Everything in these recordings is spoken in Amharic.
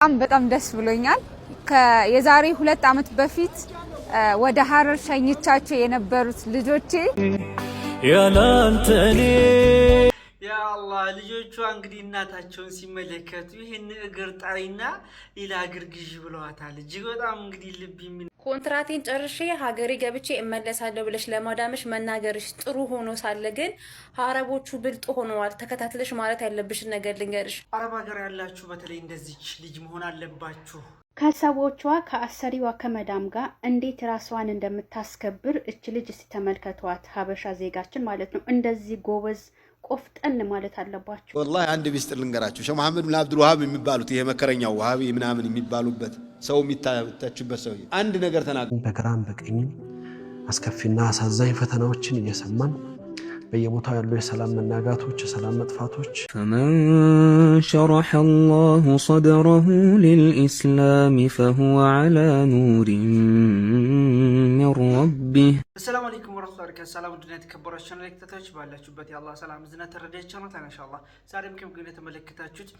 በጣም ደስ ብሎኛል። የዛሬ 2 አመት በፊት ወደ ሐረር ሸኝቻቸው የነበሩት ልጆቼ ያላንተኔ ያ አላህ ልጆቿ እንግዲህ እናታቸውን ሲመለከቱ ይሄን እግር ጣይና ሌላ እግር ግዢ ብለዋታል። እጅግ በጣም እንግዲህ ልብ ኮንትራቴን ጨርሼ ሀገሬ ገብቼ እመለሳለሁ ብለሽ ለማዳምሽ መናገርሽ ጥሩ ሆኖ ሳለ ግን አረቦቹ ብልጥ ሆነዋል። ተከታትለሽ ማለት ያለብሽ ነገር ልንገርሽ። አረብ ሀገር ያላችሁ በተለይ እንደዚች ልጅ መሆን አለባችሁ። ከሰቦቿ ከአሰሪዋ ከመዳም ጋር እንዴት ራሷን እንደምታስከብር እች ልጅ እስቲ ተመልከቷት። ሀበሻ ዜጋችን ማለት ነው። እንደዚህ ጎበዝ ቆፍጠን ማለት አለባችሁ። ወላሂ አንድ ቢስጥር ልንገራችሁ። ሼህ መሐመድ ብን አብዱል ወሃብ የሚባሉት ይሄ መከረኛው ወሃቢ ምናምን የሚባሉበት ሰው የሚታችበት ሰው አንድ ነገር ተናገሩ። በግራም በቀኝም አስከፊና አሳዛኝ ፈተናዎችን እየሰማን በየቦታው ያሉ የሰላም መናጋቶች የሰላም መጥፋቶች فمن شرح الله صدره للإسلام فهو على نور من ربه السلام عليكم ورحمة الله وبركاته. سلام ودنا تكبروا ቻናል ተከታታዮች ባላችሁበት የአላህ ሰላም እዝነት ተረዳችሁ ነው ኢንሻአላህ። ዛሬም ከምን የተመለከታችሁት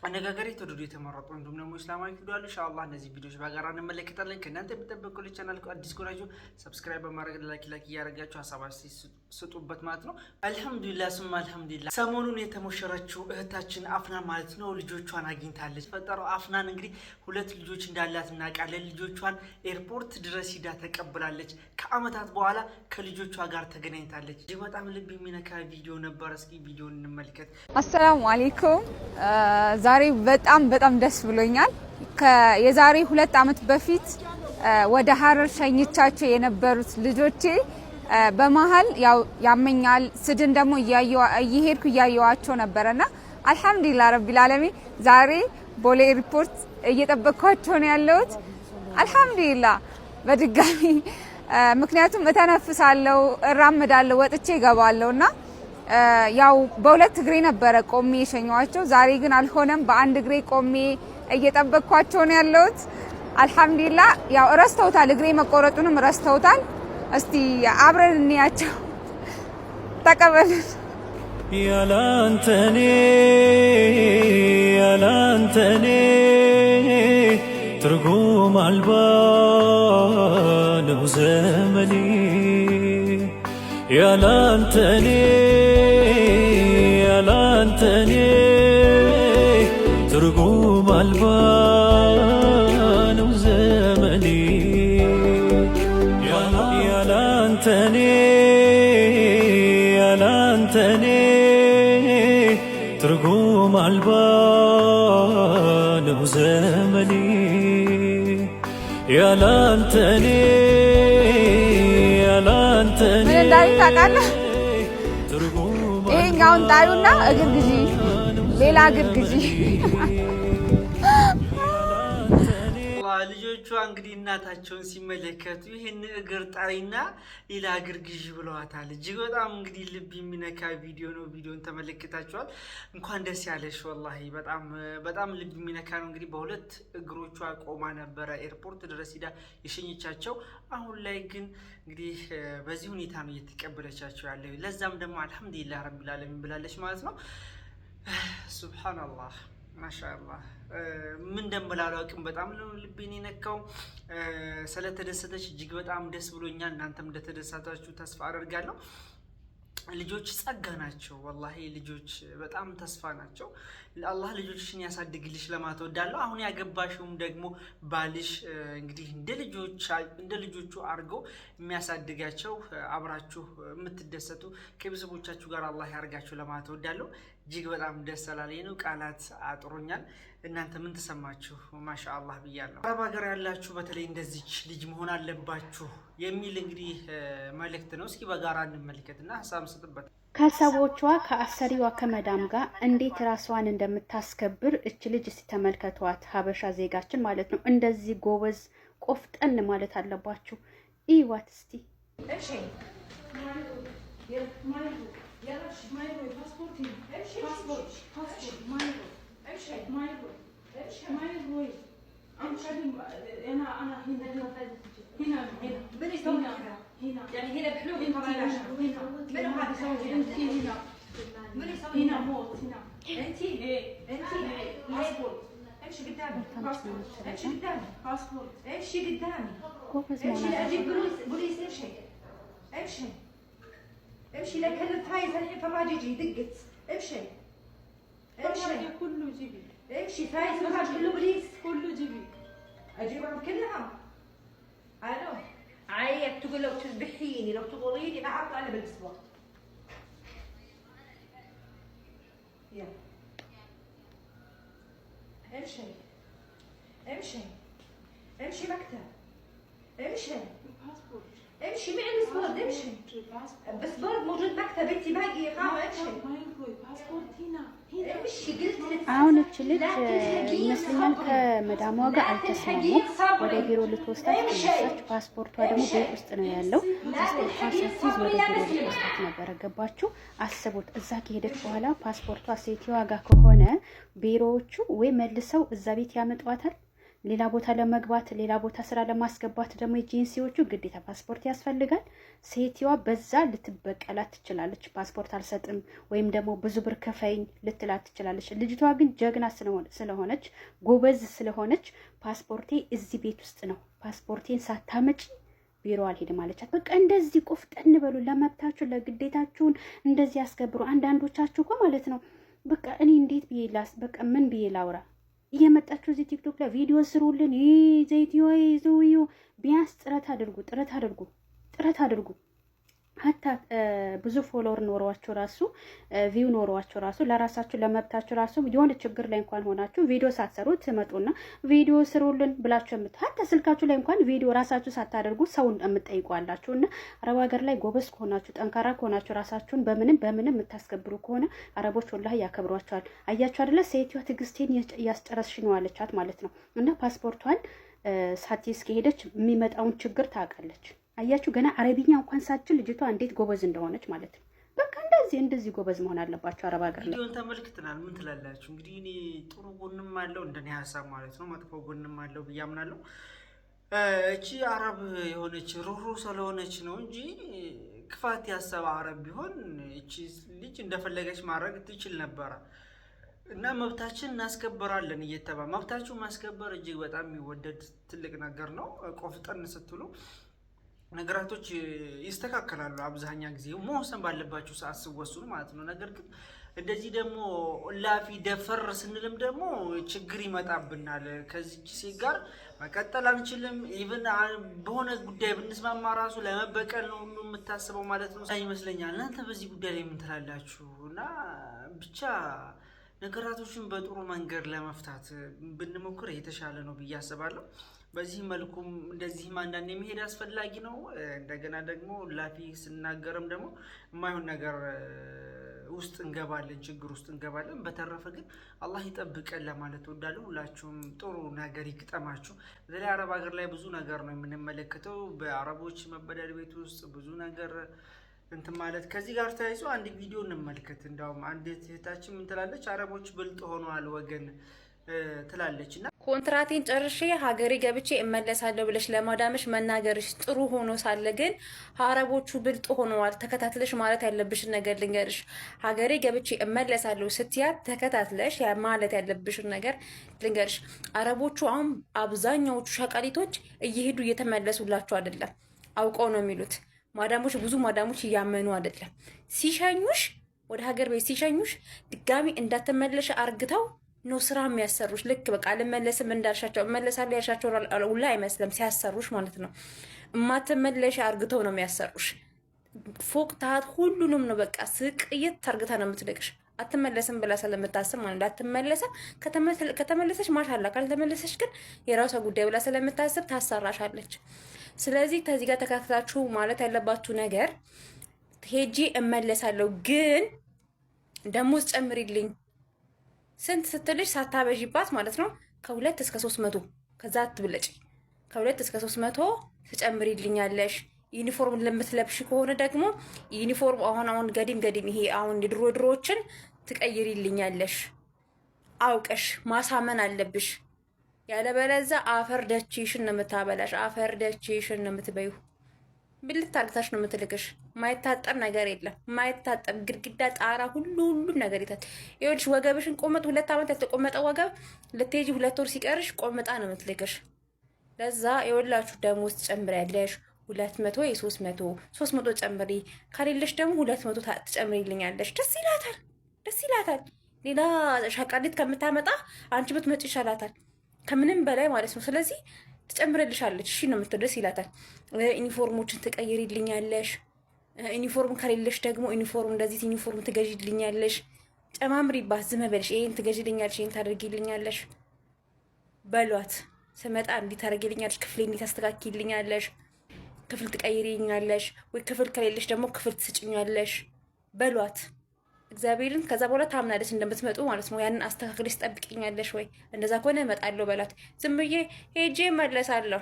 አነጋገር የተወደዱ የተመረጡ እንዲሁም ደግሞ እስላማዊ ቪዲዮ አሉ ኢንሻአላህ። እነዚህ ቪዲዮዎች በጋራ እንመለከታለን። ከእናንተ የሚጠበቀው ቻናል አዲስ ከሆናችሁ ሰብስክራይብ በማድረግ ላይክ እያደረጋችሁ ሀሳባችሁ ስጡበት ማለት ነው። አልহামዱሊላህ ስም አልহামዱሊላህ። ሰሞኑን የተሞሸረችው እህታችን አፍናን ማለት ነው ልጆቿን አግኝታለች። ፈጠረው አፍናን እንግዲህ 2 ልጆች እንዳላት እናውቃለን። ልጆቿን ኤርፖርት ድረስ ሂዳ ተቀብላለች። ከአመታት በኋላ ከልጆቿ ጋር ተገናኝታለች። እጅግ በጣም ልብ የሚነካ ቪዲዮ ነበር። እስኪ ቪዲዮን እንመልከት። አሰላሙ አለይኩም። ዛሬ በጣም ደስ ብሎኛል። የዛሬ 2 አመት በፊት ወደ ሐረር ሸኝቻቸው የነበሩት ልጆቼ በመሃል ያው ያመኛል ስድን ደግሞ እየሄድኩ እያየዋቸው ነበርና አልহামዱሊላህ ረቢል ዓለሚን ዛሬ ቦሌ ኤርፖርት እየጠበቅኳቸው ነው ያለሁት። አልহামዱሊላህ በድጋሚ ምክንያቱም እተነፍሳለሁ፣ እራመዳለሁ፣ ወጥቼ እገባለሁና ያው በሁለት እግሬ ነበረ ቆሜ የሸኘኋቸው። ዛሬ ግን አልሆነም። በአንድ እግሬ ቆሜ እየጠበቅኳቸው ነው ያለሁት። አልহামዱሊላህ ያው ረስተውታል፣ እግሬ መቆረጡንም ረስተውታል። እስቲ አብረን እንያቸው። ተቀበሉን። ያላንተኔ ትርጉም አልባ ነው ዘመኔ ያላንተኔ ትርጉም አልባ ነው ዘመኔ ያላንተኔ ትርጉም አልባ ነው ዘመኔ ያላንተኔ ምን እንዳይ ታውቃለህ? ይሄኛውን ጣዩና እግር ግዢ፣ ሌላ እግር ግዢ። ልጆቿ እንግዲህ እናታቸውን ሲመለከቱ ይሄን እግር ጣይና ሌላ እግር ግዢ ብለዋታል። እጅግ በጣም እንግዲህ ልብ የሚነካ ቪዲዮ ነው። ቪዲዮን ተመልክታችኋል። እንኳን ደስ ያለሽ። ወላሂ በጣም ልብ የሚነካ ነው። እንግዲህ በሁለት እግሮቿ ቆማ ነበረ ኤርፖርት ድረስ ሂዳ የሸኘቻቸው። አሁን ላይ ግን እንግዲህ በዚህ ሁኔታ ነው እየተቀበለቻቸው ያለው። ለዛም ደግሞ አልহামዱሊላህ ረቢል ዓለሚን ብላለች ማለት ነው። ሱብሃንአላህ ማሻአላህ። ምን እንደምላለው አቅም በጣም ነው ልቤን የነካው። ስለተደሰተች እጅግ በጣም ደስ ብሎኛል። እናንተም እንደተደሰታችሁ ተስፋ አደርጋለሁ። ልጆች ጸጋ ናቸው። ወላሂ ልጆች በጣም ተስፋ ናቸው። አላህ ልጆችሽን ያሳድግልሽ ለማለት እወዳለሁ። አሁን ያገባሽውም ደግሞ ባልሽ እንግዲህ እንደ ልጆቹ አድርገው የሚያሳድጋቸው አብራችሁ የምትደሰቱ ከቤተሰቦቻችሁ ጋር አላህ ያርጋችሁ ለማለት እወዳለሁ። እጅግ በጣም ደስ ስላለኝ ነው፣ ቃላት አጥሮኛል። እናንተ ምን ተሰማችሁ? ማሻአላህ ብያለሁ። አረብ ሀገር ያላችሁ በተለይ እንደዚች ልጅ መሆን አለባችሁ የሚል እንግዲህ መልእክት ነው። እስኪ በጋራ እንመልከትና ሀሳብ ስጥበት። ከሰቦቿ ከአሰሪዋ ከመዳም ጋር እንዴት ራሷን እንደምታስከብር እች ልጅ እስቲ ተመልከቷት። ሀበሻ ዜጋችን ማለት ነው። እንደዚህ ጎበዝ ቆፍጠን ማለት አለባችሁ። ይዋት እስቲ እሺ امشي قدامي امشي قدامي باسبور امشي قدامي امشي اجيب بوليس امشي امشي امشي لا كلم فايز الحين فراج يجي دقت امشي امشي كله جيبي امشي فايز فراج كله بوليس كله جيبي اجيبهم كلهم الو عيط تقول لو تذبحيني لو تغوريني ما اطلع الا بالاسبوع يلا امشي امشي امشي مكتب امشي امشي معي الباسبورت امشي الباسبورت موجود مكتب انت باقي اقامه امشي አሁን እች ልጅ ይመስለኛል ከመዳሟ ጋር አልተስማሙም። ወደ ቢሮ ልትወስዳት ተነሳች። ፓስፖርቷ ደግሞ ቤት ውስጥ ነው ያለው። ፓስፖርቷን ስትይዝ ወደ ቢሮ ልትወስዳት ነበረ። ገባችሁ? አስቡት። እዛ ከሄደች በኋላ ፓስፖርቷ ሴትዋ ጋር ከሆነ ቢሮዎቹ ወይ መልሰው እዛ ቤት ያመጧታል። ሌላ ቦታ ለመግባት ሌላ ቦታ ስራ ለማስገባት ደግሞ ኤጀንሲዎቹ ግዴታ ፓስፖርት ያስፈልጋል። ሴትዋ በዛ ልትበቀላት ትችላለች። ፓስፖርት አልሰጥም ወይም ደግሞ ብዙ ብር ከፈይኝ ልትላት ትችላለች። ልጅቷ ግን ጀግና ስለሆነች ጎበዝ ስለሆነች ፓስፖርቴ እዚህ ቤት ውስጥ ነው፣ ፓስፖርቴን ሳታመጪ ቢሮ አልሄድም አለቻት። በቃ እንደዚህ ቆፍጠን በሉ፣ ለመብታችሁ ለግዴታችሁን እንደዚህ ያስከብሩ። አንዳንዶቻችሁ እኮ ማለት ነው በቃ እኔ እንዴት ብዬ በቃ ምን ብዬ ላውራ? እየመጣችሁ እዚህ ቲክቶክ ላይ ቪዲዮ ስሩልን፣ ዘይትዮ ይዙዩ። ቢያንስ ጥረት አድርጉ። ሀታ ብዙ ፎሎወር ኖሯችሁ ራሱ ቪው ኖሯችሁ ራሱ ለራሳችሁ ለመብታችሁ ራሱ የሆነ ችግር ላይ እንኳን ሆናችሁ ቪዲዮ ሳትሰሩ ትመጡና ቪዲዮ ስሩልን ብላችሁ ሀታ ስልካችሁ ላይ እንኳን ቪዲዮ ራሳችሁ ሳታደርጉ ሰውን የምትጠይቋላችሁ። እና አረብ ሀገር ላይ ጎበዝ ከሆናችሁ ጠንካራ ከሆናችሁ ራሳችሁን በምንም የምታስከብሩ ከሆነ አረቦች ወላሂ ያከብሯቸዋል። አያችሁ አይደለ? ሴትዮዋ ትዕግስቴን እያስጨረስሽ ነው አለቻት ማለት ነው። እና ፓስፖርቷን ሳትይዝ ከሄደች የሚመጣውን ችግር ታውቃለች። አያችሁ ገና አረብኛ እንኳን ሳትችል ልጅቷ እንዴት ጎበዝ እንደሆነች ማለት ነው። በቃ እንደዚህ ጎበዝ መሆን አለባቸው አረብ ሀገር ላይ። ቪዲዮን ተመልክተናል። ምን ትላላችሁ? እንግዲህ እኔ ጥሩ ጎንም አለው እንደኔ ሀሳብ ማለት ነው፣ መጥፎ ጎንም አለው ብዬ አምናለሁ። እቺ አረብ የሆነች ሩህሩ ስለሆነች ነው እንጂ ክፋት ያሰበ አረብ ቢሆን እቺ ልጅ እንደፈለገች ማድረግ ትችል ነበረ። እና መብታችን እናስከብራለን እየተባለ መብታችሁ ማስከበር እጅግ በጣም የሚወደድ ትልቅ ነገር ነው። ቆፍጠን ስትሉ ነገራቶች ይስተካከላሉ። አብዛኛ ጊዜ መወሰን ባለባችሁ ሰዓት ስወስኑ ማለት ነው። ነገር ግን እንደዚህ ደግሞ ላፊ ደፈር ስንልም ደግሞ ችግር ይመጣብናል። ከዚህ ሴት ጋር መቀጠል አንችልም። ኢቭን በሆነ ጉዳይ ብንስማማ ራሱ ለመበቀል ነው ሁሉ የምታስበው ማለት ነው ይመስለኛል። እናንተ በዚህ ጉዳይ ላይ ምን ትላላችሁ? እና ብቻ ነገራቶችን በጥሩ መንገድ ለመፍታት ብንሞክር የተሻለ ነው ብዬ አስባለሁ። በዚህ መልኩም እንደዚህም አንዳንድ የሚሄድ አስፈላጊ ነው። እንደገና ደግሞ ላፊ ስናገርም ደግሞ የማይሆን ነገር ውስጥ እንገባለን፣ ችግር ውስጥ እንገባለን። በተረፈ ግን አላህ ይጠብቀን ለማለት እወዳለሁ። ሁላችሁም ጥሩ ነገር ይግጠማችሁ። በተለይ አረብ ሀገር ላይ ብዙ ነገር ነው የምንመለከተው። በአረቦች መበደር ቤት ውስጥ ብዙ ነገር እንትን ማለት። ከዚህ ጋር ተያይዞ አንድ ቪዲዮ እንመልከት። እንዳውም አንድ እህታችን ምን ትላለች? አረቦች ብልጥ ሆነዋል ወገን ትላለች። እና ኮንትራቴን ጨርሼ ሀገሬ ገብቼ እመለሳለሁ ብለሽ ለማዳመሽ መናገርሽ ጥሩ ሆኖ ሳለ ግን አረቦቹ ብልጥ ሆነዋል ተከታትለሽ ማለት ያለብሽን ነገር ልንገርሽ። ሀገሬ ገብቼ እመለሳለሁ ስትያት ተከታትለሽ ማለት ያለብሽን ነገር ልንገርሽ። አረቦቹ አሁን አብዛኛዎቹ ሸቃሊቶች እየሄዱ እየተመለሱላቸው አይደለም፣ አውቀው ነው የሚሉት። ማዳሞች ብዙ ማዳሞች እያመኑ አይደለም። ሲሸኙሽ ወደ ሀገር ቤት ሲሸኙሽ ድጋሚ እንዳትመለሽ አርግተው ነው ስራ የሚያሰሩሽ። ልክ በቃ አልመለስም እንዳልሻቸው እመለሳለሁ ያልሻቸው ሁላ አይመስልም ሲያሰሩሽ ማለት ነው። እማትመለሽ አርግተው ነው የሚያሰሩሽ። ፎቅ ታህት ሁሉንም ነው በቃ ስቅይት ታርግታ ነው የምትልቅሽ። አትመለስም ብላ ስለምታስብ ማለት ነው። አትመለስም ከተመለሰች ማሻላ፣ ካልተመለሰች ግን የራሷ ጉዳይ ብላ ስለምታስብ ታሰራሻለች። ስለዚህ ከዚህ ጋር ተካትላችሁ ማለት ያለባችሁ ነገር ሄጂ እመለሳለሁ ግን ደሞዝ ጨምሪልኝ ስንት ስትልሽ ሳታበዥባት ማለት ነው። ከ2 እስከ 300 ከዛ አትብለጪ። ከ2 እስከ 300 ትጨምሪልኛለሽ። ዩኒፎርም ለምትለብሽ ከሆነ ደግሞ ዩኒፎርም አሁን ገዲም ይሄ አሁን ድሮዎችን ትቀይሪልኛለሽ። አውቀሽ ማሳመን አለብሽ። ያለበለዚያ አፈር ደቺሽን ነው የምታበላሽ። አፈር ደቺሽን ነው የምትበዩ። ብልት አርግታሽ ነው የምትልክሽ። ማይታጠብ ነገር የለም። ማይታጠብ ግድግዳ፣ ጣራ፣ ሁሉም ነገር ይታል። ይኸውልሽ ወገብሽን ቆመጥ 2 ዓመት ያልተቆመጠ ወገብ ልትሄጂ 2 ወር ሲቀርሽ ቆምጣ ነው የምትልክሽ። ለዛ ይኸውላችሁ ደሞዝ ትጨምሪያለሽ 200 የ300 300 ጨምሪ፣ ካሌለሽ ደግሞ 200 ትጨምሪልኛለሽ። ደስ ይላታል። ሌላ ሻቃሊት ከምታመጣ አንቺ ብትመጪ ይሻላታል ከምንም በላይ ማለት ነው። ስለዚህ ትጨምርልሻለች። እሺ ነው የምትደስ ይላታል። ዩኒፎርሞችን ትቀይሪልኛለሽ። ዩኒፎርም ከሌለሽ ደግሞ ዩኒፎርም እንደዚህ ዩኒፎርም ትገዢልኛለሽ። ጨማምሪባት፣ ዝም በልሽ። ይሄን ትገዢልኛለሽ፣ ይሄን ታደርጊልኛለሽ በሏት። ስመጣ እንዲህ ታደርጊልኛለሽ፣ ክፍሌ እንዲህ ታስተካክይልኛለሽ፣ ክፍል ትቀይሪልኛለሽ፣ ወይ ክፍል ከሌለሽ ደግሞ ክፍል ትስጭኛለሽ በሏት እግዚአብሔርን። ከዛ በኋላ ታምናለች እንደምትመጡ ማለት ነው። ያንን አስተካክለሽ ትጠብቂኛለሽ ወይ? እንደዛ ከሆነ እመጣለሁ በላት። ዝም ብዬ ሄጄ እመለሳለሁ።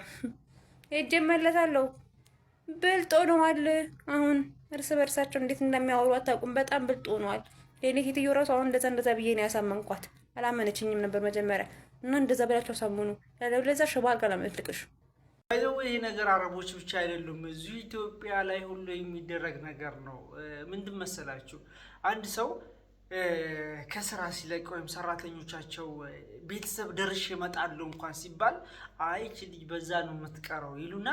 ብልጥ ሆነዋል። አሁን እርስ በርሳቸው እንዴት እንደሚያወሩ አታውቁም። በጣም ብልጥ ሆነዋል። የኔ ሴትዮ ራሱ አሁን እንደዛ ብዬ ነው ያሳመንኳት። አላመነችኝም ነበር መጀመሪያ እና እንደዛ ብላቸው ሳምኑ ለዛ ሽባ አድርጋ ነው የምትልቅሽ። ይህ ነገር አረቦች ብቻ አይደሉም፣ እዚሁ ኢትዮጵያ ላይ ሁሉ የሚደረግ ነገር ነው። ምንድን መሰላችሁ? አንድ ሰው ከስራ ሲለቅ ወይም ሰራተኞቻቸው ቤተሰብ ደርሼ እመጣለሁ እንኳን ሲባል አይ እቺ ልጅ በዛ ነው የምትቀረው ይሉና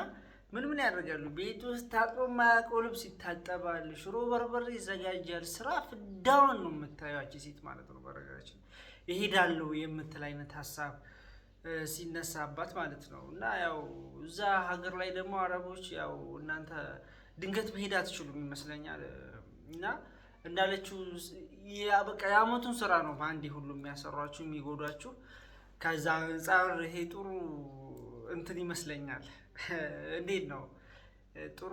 ምን ያደርጋሉ? ቤት ውስጥ ታጥቦ የማያውቀው ልብስ ይታጠባል፣ ሽሮ በርበሬ ይዘጋጃል። ስራ ፍዳዋን ነው የምታዩአቸው ሴት ማለት ነው። በረጋችን ይሄዳለሁ የምትል አይነት ሀሳብ ሲነሳባት ማለት ነው። እና ያው እዛ ሀገር ላይ ደግሞ አረቦች ያው እናንተ ድንገት መሄድ አትችሉም ይመስለኛል። እና እንዳለችው በቃ የአመቱን ስራ ነው በአንዴ ሁሉ የሚያሰሯችሁ የሚጎዷችሁ። ከዛ አንጻር ይሄ ጥሩ እንትን ይመስለኛል። እንዴት ነው ጥሩ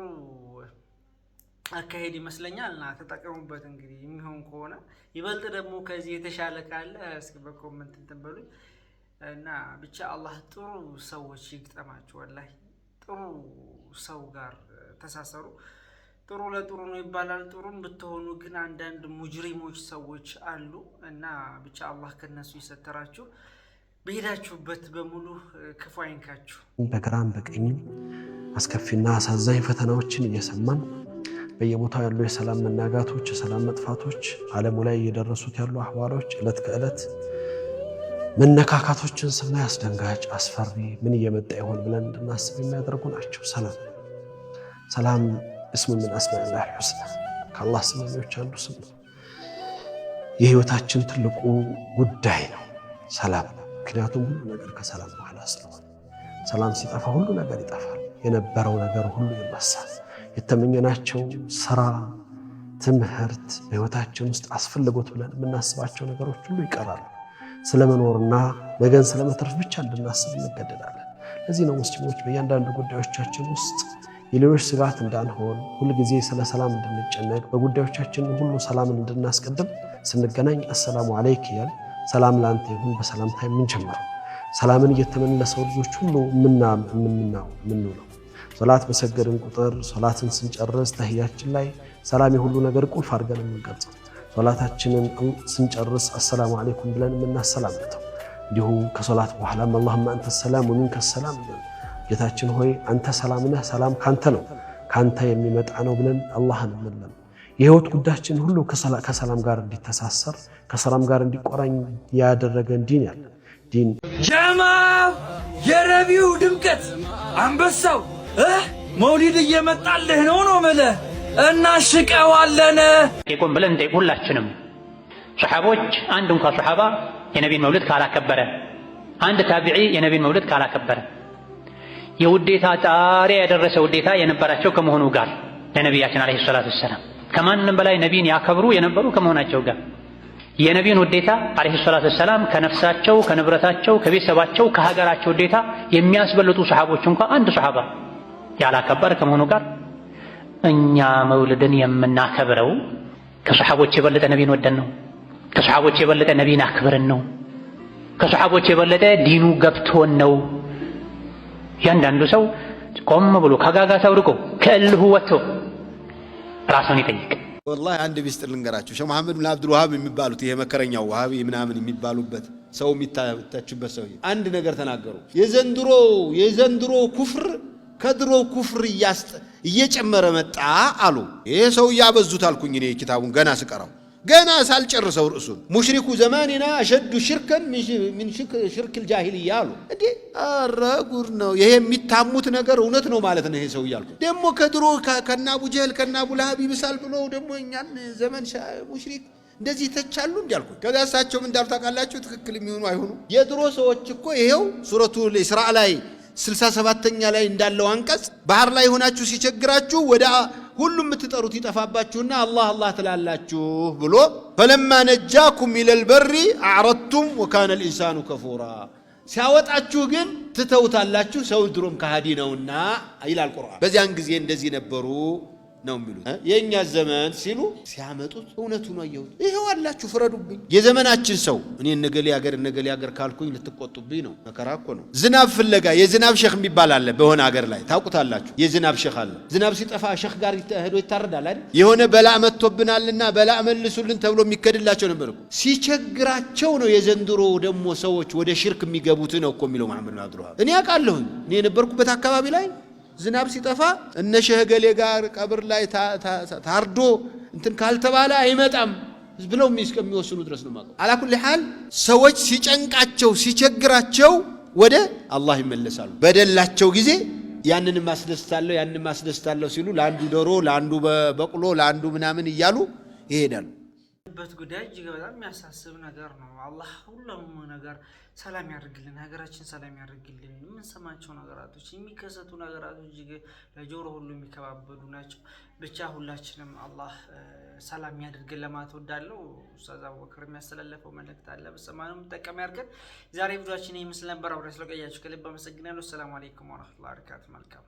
አካሄድ ይመስለኛል። እና ተጠቀሙበት እንግዲህ የሚሆን ከሆነ ይበልጥ ደግሞ ከዚህ የተሻለ ካለ እስኪ በኮሜንት እንትን በሉኝ። እና ብቻ አላህ ጥሩ ሰዎች ይግጠማችሁ። ወላሂ ጥሩ ሰው ጋር ተሳሰሩ። ጥሩ ለጥሩ ነው ይባላል። ጥሩም ብትሆኑ ግን አንዳንድ ሙጅሪሞች ሰዎች አሉ እና ብቻ አላህ ከነሱ ይሰተራችሁ። በሄዳችሁበት በሙሉ ክፉ አይንካችሁ። በግራም በቀኝም አስከፊና አሳዛኝ ፈተናዎችን እየሰማን በየቦታው ያሉ የሰላም መናጋቶች፣ የሰላም መጥፋቶች፣ ዓለሙ ላይ እየደረሱት ያሉ አህዋሎች፣ ዕለት ከዕለት መነካካቶችን ስናይ አስደንጋጭ፣ አስፈሪ ምን እየመጣ ይሆን ብለን እንድናስብ የሚያደርጉ ናቸው። ሰላም እስሙ ምን አስማኢላሂል ሑስና ከአላህ ስሞች አንዱ ስም ነው። የህይወታችን ትልቁ ጉዳይ ነው ሰላም። ምክንያቱም ሁሉ ነገር ከሰላም በኋላ ስለሆነ ሰላም ሲጠፋ ሁሉ ነገር ይጠፋል። የነበረው ነገር ሁሉ ይረሳል። የተመኘናቸው ስራ፣ ትምህርት በህይወታችን ውስጥ አስፈልጎት ብለን የምናስባቸው ነገሮች ሁሉ ይቀራሉ። ስለመኖርና ነገን ስለመትረፍ ብቻ እንድናስብ እንገደዳለን። ለዚህ ነው ሙስሊሞች በእያንዳንዱ ጉዳዮቻችን ውስጥ የሌሎች ስጋት እንዳንሆን ሁልጊዜ ስለ ሰላም እንድንጨነቅ በጉዳዮቻችን ሁሉ ሰላምን እንድናስቀድም ስንገናኝ አሰላሙ አለይክ እያል ሰላም ላንተ ይሁን በሰላምታ የምንጀምረው ሰላምን እየተመኘን ለሰው ልጆች ሁሉ የምንውለው ሶላት በሰገድን ቁጥር ሶላትን ስንጨርስ ተህያችን ላይ ሰላም የሁሉ ነገር ቁልፍ አድርገን የምንገልጸው ሶላታችንን ስንጨርስ አሰላሙ አለይኩም ብለን የምናሰላምተው እንዲሁ ከሶላት በኋላም አላሁመ አንተ ሰላም ወሚንከ ሰላም ጌታችን ሆይ አንተ ሰላም ነህ፣ ሰላም ካንተ ነው፣ ካንተ የሚመጣ ነው ብለን አላህን እንመለም። የህይወት ጉዳያችን ሁሉ ከሰላም ጋር እንዲተሳሰር ከሰላም ጋር እንዲቆራኝ ያደረገን ዲን ያለ ዲን ጀማው የረቢው ድምቀት አንበሳው መውሊድ እየመጣልህ ነው ማለት እናሽቀዋለን። ይቆም ብለን እንጠይቅ ሁላችንም። ሱሐቦች አንድ እንኳን ሱሐባ የነቢን መውሊድ ካላከበረ፣ አንድ ታቢዒ የነቢን መውሊድ ካላከበረ የውዴታ ጣሪያ የደረሰ ውዴታ የነበራቸው ከመሆኑ ጋር ለነቢያችን አለይሂ ሰላቱ ወሰላም ከማንም በላይ ነቢይን ያከብሩ የነበሩ ከመሆናቸው ጋር የነቢይን ውዴታ አለይሂ ሰላቱ ወሰላም ከነፍሳቸው፣ ከንብረታቸው፣ ከቤተሰባቸው፣ ከሀገራቸው ውዴታ የሚያስበልጡ ሱሐቦች እንኳን አንድ ሱሐባ ያላከበረ ከመሆኑ ጋር እኛ መውልድን የምናከብረው ከሱሐቦች የበለጠ ነቢይን ወደን ነው። ከሱሐቦች የበለጠ ነቢይን አክብረን ነው። ከሱሐቦች የበለጠ ዲኑ ገብቶን ነው። ያንዳንዱ ሰው ቆም ብሎ ከጋጋታው ርቆ ከእልሁ ወጥቶ ራሱን ይጠይቅ። ወላሂ አንድ ቢስጥር ልንገራችሁ። ሼህ መሐመድ ብን አብዱል ወሃብ የሚባሉት ይሄ መከረኛው ወሃቢ ምናምን የሚባሉበት ሰው የሚታችበት ሰው አንድ ነገር ተናገሩ። የዘንድሮ ኩፍር ከድሮ ኩፍር እየጨመረ መጣ አሉ። ይሄ ሰው ያበዙት አልኩኝ እኔ ኪታቡን ገና ስቀራው ገና ሳልጨርሰው ርዕሱን ሙሽሪኩ ዘማኒና አሸዱ ሽርከን ምን ሽርክ الجاهليه አሉ። እንዴ ኧረ ጉድ ነው ይሄ የሚታሙት ነገር እውነት ነው ማለት ነው። ይሄ ሰው ያልኩ ደግሞ ከድሮ ከና አቡ ጀህል ከና አቡ ለሃብ ይብሳል ብሎ ደግሞ እኛን ዘመን ሙሽሪክ እንደዚህ ተቻሉ እንዲያልኩ ከዛ እሳቸው ምን እንዳሉ ታውቃላችሁ? ትክክል የሚሆኑ አይሆኑ የድሮ ሰዎች እኮ ይሄው ሱረቱል ኢስራ ላይ 67ኛ ላይ እንዳለው አንቀጽ ባህር ላይ ሆናችሁ ሲቸግራችሁ ወደ ሁሉም የምትጠሩት ይጠፋባችሁና አላህ አላህ ትላላችሁ ብሎ ፈለማ ነጃኩም ኢለል በሪ አዕረድቱም ወካነ الانسان ከፉራ ሲያወጣችሁ ግን ትተውታላችሁ ሰው ድሮም ከሃዲ ነውና ይላል ቁርአን። በዚያን ጊዜ እንደዚህ ነበሩ ነው የሚሉት። የኛ ዘመን ሲሉ ሲያመጡት እውነቱ ነው ያየሁት። ይሄው አላችሁ ፍረዱብኝ። የዘመናችን ሰው እኔ ነገሌ ሀገር ካልኩኝ ልትቆጡብኝ ነው። መከራ እኮ ነው። ዝናብ ፍለጋ የዝናብ ሼክ የሚባል አለ በሆነ ሀገር ላይ ታውቁታላችሁ። የዝናብ ሼክ አለ። ዝናብ ሲጠፋ ሼክ ጋር ሄዶ ይታረዳል አይደል? የሆነ በላእ መጥቶብናልና በላእ መልሱልን ተብሎ የሚከድላቸው ነበር እኮ። ሲቸግራቸው ነው የዘንድሮ ደግሞ ሰዎች ወደ ሽርክ የሚገቡት ነው እኮ የሚለው መሐመድ ብን አብዱል ወሃብ። እኔ አውቃለሁኝ። እኔ የነበርኩበት አካባቢ ላይ ዝናብ ሲጠፋ እነ ሼህ ገሌ ጋር ቀብር ላይ ታርዶ እንትን ካልተባለ አይመጣም ብለው የሚወስኑ ድረስ ነው ማለት። አላኩል ሐል ሰዎች ሲጨንቃቸው ሲቸግራቸው ወደ አላህ ይመለሳሉ። በደላቸው ጊዜ ያንን ማስደስታለሁ ሲሉ ለአንዱ ዶሮ ለአንዱ በቅሎ ለአንዱ ምናምን እያሉ ይሄዳሉ። በት ጉዳይ እጅግ በጣም የሚያሳስብ ነገር ነው። አላህ ሁሉም ነገር ሰላም ያድርግልን፣ ሀገራችን ሰላም ያድርግልን። የምንሰማቸው ነገራቶች የሚከሰቱ ነገራቶች እጅግ ለጆሮ ሁሉ የሚከባበዱ ናቸው። ብቻ ሁላችንም አላህ ሰላም ያድርግልን ለማለት እወዳለሁ። ኡስታዝ አቡበክር የሚያስተላለፈው መልእክት አለ፣ በሰማነው የምንጠቀም ያድርገን። ዛሬ ቪዲዮአችን ይመስል ነበር። አብራችሁ ስለቆያችሁ ከልብ አመሰግናለሁ። ሰላም አለይኩም ወራህመቱላሂ ወበረካቱ። መልካም